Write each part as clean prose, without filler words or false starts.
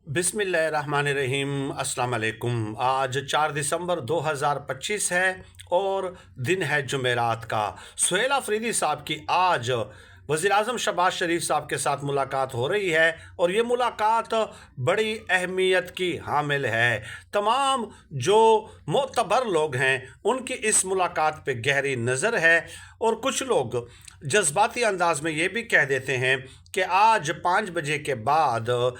बिस्मिल्लाहिर्रहमानिर्रहीम। अस्सलाम वालेकुम। आज 4 दिसंबर 2025 है और दिन है जुमेरात का। सुहेल अफरीदी साहब की आज वज़ीर-ए-आज़म शहबाज शरीफ साहब के साथ मुलाकात हो रही है और ये मुलाकात बड़ी अहमियत की हामिल है। तमाम जो मोतबर लोग हैं उनकी इस मुलाकात पे गहरी नज़र है और कुछ लोग जज्बाती अंदाज में ये भी कह देते हैं कि आज 5 बजे के बाद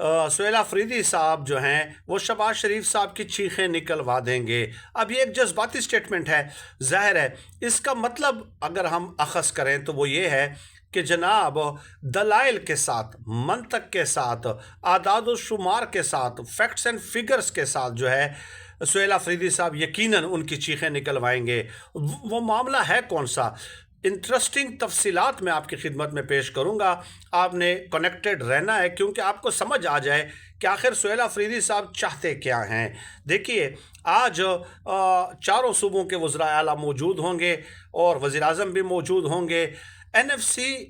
सुहेल अफरीदी साहब जो हैं वो शहबाज शरीफ साहब की चीखें निकलवा देंगे। अब ये एक जज्बाती स्टेटमेंट है, ज़ाहिर है इसका मतलब अगर हम अखज़ करें तो वो ये है कि जनाब दलाइल के साथ, मंतक के साथ, आदाद शुमार के साथ, फैक्ट्स एंड फिगर्स के साथ जो है सुहेल अफरीदी साहब यकीनन उनकी चीखें निकलवाएंगे। वो मामला है कौन सा, इंटरेस्टिंग तफसीलात मैं आपकी खिदमत में पेश करूँगा। आपने कनेक्टेड रहना है क्योंकि आपको समझ आ जाए कि आखिर सुहेल अफरीदी साहब चाहते क्या हैं। देखिए, आज चारों सूबों के वज़रा आला मौजूद होंगे और वज़ीर-ए-आज़म भी मौजूद होंगे। एनएफसी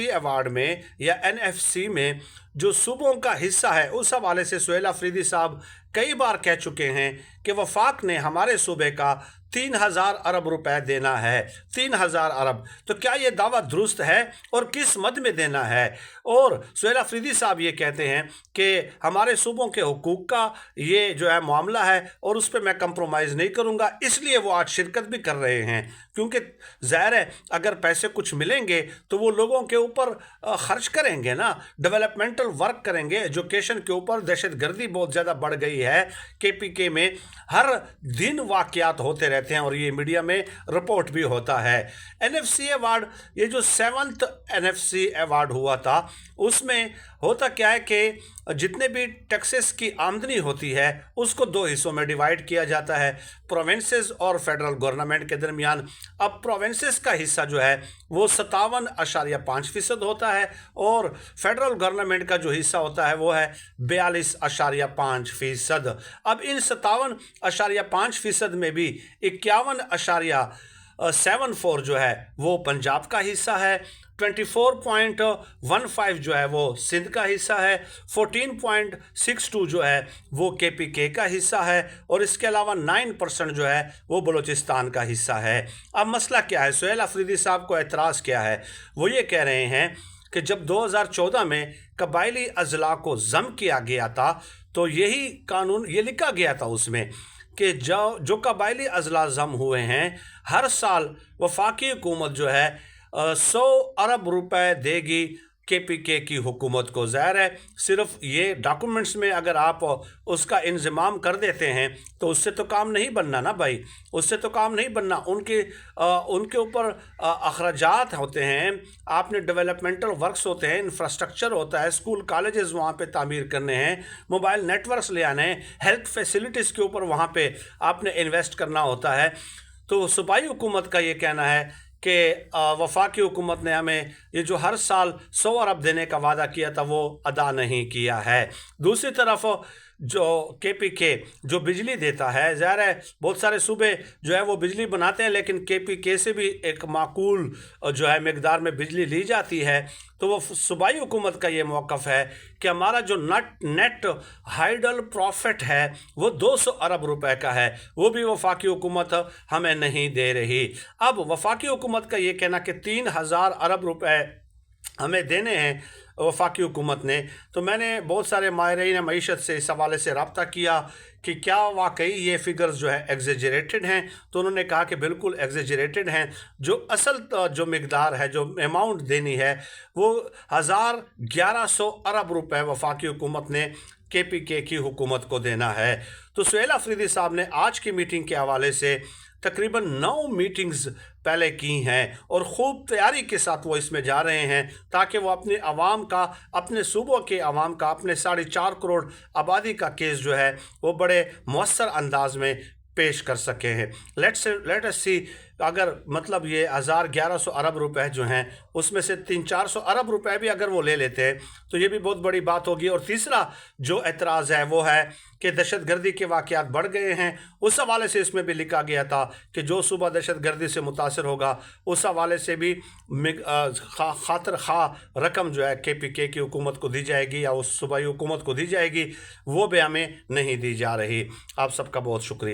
अवार्ड में या एनएफसी में जो सूबों का हिस्सा है उस हवाले से सुहेल अफरीदी साहब कई बार कह चुके हैं कि वफाक ने हमारे सूबे का 3000 अरब रुपए देना है। 3000 अरब, तो क्या ये दावा दुरुस्त है और किस मद में देना है? और सुहेल अफरीदी साहब ये कहते हैं कि हमारे सूबों के हुकूक का ये जो है मामला है और उस पर मैं कंप्रोमाइज़ नहीं करूँगा, इसलिए वो आज शिरकत भी कर रहे हैं। क्योंकि ज़ाहिर है अगर पैसे कुछ मिलेंगे तो वो लोगों के ऊपर ख़र्च करेंगे ना, डेवलपमेंटल वर्क करेंगे। एजुकेशन के ऊपर दहशतगर्दी बहुत ज़्यादा बढ़ गई है। केपीके में हर दिन वाक़यात होते रहते हैं और ये मीडिया में रिपोर्ट भी होता है। एनएफसी अवार्ड, ये जो 7th एनएफसी अवार्ड हुआ था उसमें होता क्या है कि जितने भी टैक्सेस की आमदनी होती है उसको 2 हिस्सों में डिवाइड किया जाता है, प्रोविंसेस और फेडरल गवर्नमेंट के दरमियान। अब प्रोविंसेस का हिस्सा जो है वो 57.5% होता है और फेडरल गवर्नमेंट का जो हिस्सा होता है वो है 42.5%। अब इन 57.5% में भी 51.74 जो है वो पंजाब का हिस्सा है, 24.15 जो है वो सिंध का हिस्सा है, 14.62 जो है वो केपीके का हिस्सा है और इसके अलावा 9% जो है वो बलूचिस्तान का हिस्सा है। अब मसला क्या है, सुहेल अफरीदी साहब को एतराज़ क्या है? वो ये कह रहे हैं कि जब 2014 में कबायली अजला को ज़म किया गया था तो यही कानून, ये लिखा गया था उसमें कि जो कबायली अजला ज़म हुए हैं हर साल वफाकी हुकूमत जो है 100 अरब रुपए देगी केपीके की हुकूमत को। ज़ाहिर है सिर्फ ये डॉक्यूमेंट्स में अगर आप उसका इंतज़ाम कर देते हैं तो उससे तो काम नहीं बनना ना भाई, उससे तो काम नहीं बनना। उनके ऊपर अखराजात होते हैं, आपने डेवलपमेंटल वर्क्स होते हैं, इंफ्रास्ट्रक्चर होता है, स्कूल कॉलेजेस वहाँ पे तामीर करने हैं, मोबाइल नेटवर्क्स ले आने हैं, हेल्थ फैसिलिटीज़ के ऊपर वहाँ पे आपने इन्वेस्ट करना होता है। तो सूबाई हुकूमत का ये कहना है कि वफाकी हुकूमत ने हमें ये जो हर साल 100 अरब देने का वादा किया था वो अदा नहीं किया है। दूसरी तरफ जो केपीके जो बिजली देता है, ज़ाहिर है बहुत सारे सूबे जो है वो बिजली बनाते हैं लेकिन केपीके से भी एक माकूल जो है मिकदार में बिजली ली जाती है। तो वो सूबाई हुकूमत का ये मौक़िफ़ है कि हमारा जो नेट हाइडल प्रॉफिट है वो 200 अरब रुपए का है, वो भी वफाकी हुकूमत हमें नहीं दे रही। अब वफाकी हुकूमत का ये कहना कि 3000 अरब रुपए हमें देने हैं वफाकी हुकूमत ने, तो मैंने बहुत सारे माहिरीन मईशत से इस हवाले से रब्ता किया कि क्या वाकई ये फिगर्स जो है एग्जेजरेटेड हैं, तो उन्होंने कहा कि बिल्कुल एग्जेजरेटेड हैं। जो असल जो मिकदार है, जो अमाउंट देनी है वो 1100 अरब रुपए वफाकी हुकूमत ने केपीके की हुकूमत को देना है। तो सुहेल अफरीदी साहब ने आज की मीटिंग के हवाले से तकरीबन 9 मीटिंग्स पहले की हैं और ख़ूब तैयारी के साथ वो इसमें जा रहे हैं ताकि वो अपने अवाम का, अपने सूबों के अवाम का, अपने 4.5 करोड़ आबादी का केस जो है वो बड़े मौसर अंदाज में पेश कर सके हैं। लेट अस सी, अगर मतलब ये 1100 अरब रुपए जो हैं उसमें से 300-400 अरब रुपए भी अगर वो ले लेते हैं तो ये भी बहुत बड़ी बात होगी। और तीसरा जो एतराज़ है वो है कि दहशतगर्दी के वाक़यात बढ़ गए हैं। उस हवाले से इसमें भी लिखा गया था कि जो सूबा दहशतगर्दी से मुतासर होगा उस हवाले से भी खातर खा रकम जो है KPK की हुकूमत को दी जाएगी या उस सूबाई हुकूमत को दी जाएगी, वो भी हमें नहीं दी जा रही। आप सबका बहुत शुक्रिया।